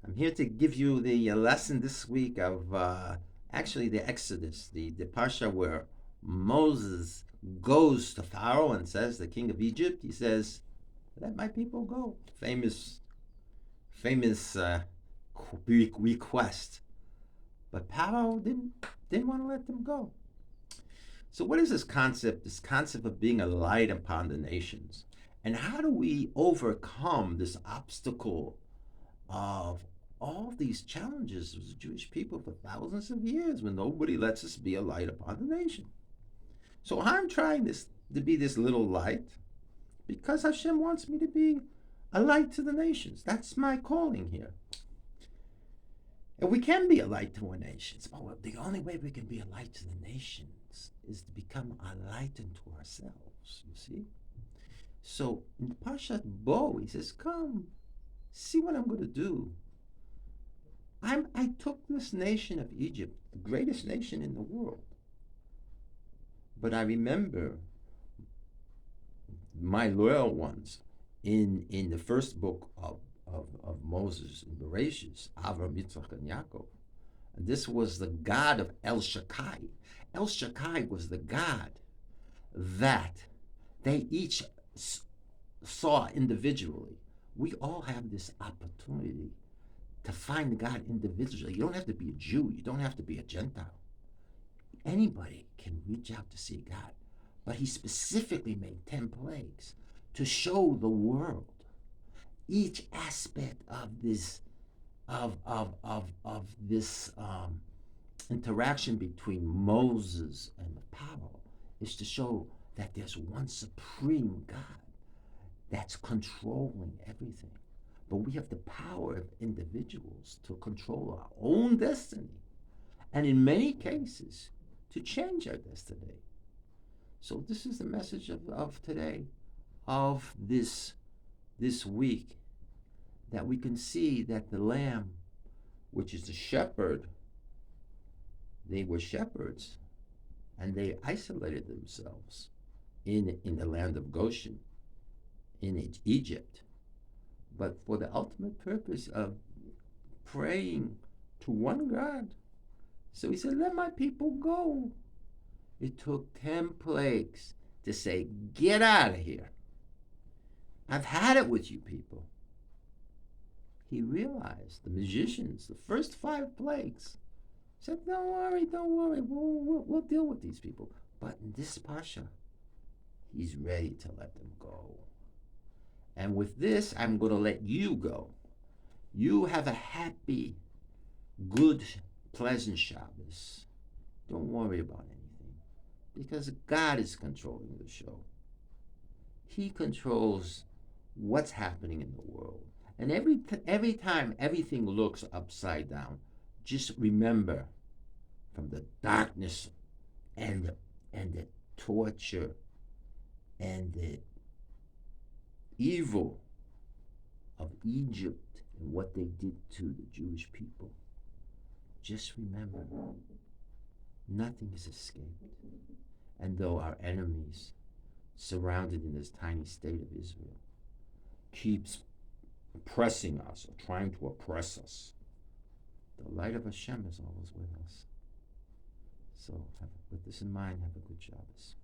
I'm here to give you the lesson this week of actually the Exodus, the parsha where Moses goes to Pharaoh and says, the king of Egypt, he says, "Let my people go." Famous request, but Pharaoh didn't want to let them go. So, what is this concept? This concept of being a light upon the nations, and how do we overcome this obstacle of all these challenges of the Jewish people for thousands of years when nobody lets us be a light upon the nation? So I'm trying this to be this little light because Hashem wants me to be a light to the nations. That's my calling here. And we can be a light to our nations. But the only way we can be a light to the nations is to become a light unto ourselves, you see? So in Parshat Bo, he says, "Come, see what I'm going to do. I took this nation of Egypt, the greatest nation in the world. But I remember my loyal ones in the first book of Moses in Bereshit, Avram, Yitzchak, and Yaakov. And this was the God of El Shaddai. El Shaddai was the God that they each saw individually. We all have this opportunity to find God individually. You don't have to be a Jew. You don't have to be a Gentile. Anybody can reach out to see God. But he specifically made 10 plagues to show the world each aspect of this interaction between Moses and the Pharaoh is to show that there's one supreme God that's controlling everything. But we have the power of individuals to control our own destiny, and in many cases, to change our destiny. So this is the message of today, of this week, that we can see that the Lamb, which is the shepherd, they were shepherds, and they isolated themselves in the land of Goshen, in Egypt, but for the ultimate purpose of praying to one God. So he said, "Let my people go." It took 10 plagues to say, "Get out of here. I've had it with you people." He realized, the magicians, the first 5 plagues, said, don't worry, we'll deal with these people. But in this Pasha, he's ready to let them go. And with this, I'm going to let you go. You have a happy, good, pleasant Shabbos. Don't worry about anything, because God is controlling the show. He controls what's happening in the world. And every time everything looks upside down, just remember, from the darkness and the torture and the evil of Egypt and what they did to the Jewish people, just remember, nothing is escaped. And though our enemies, surrounded in this tiny state of Israel, keeps oppressing us or trying to oppress us, the light of Hashem is always with us. So with this in mind, have a good Shabbos.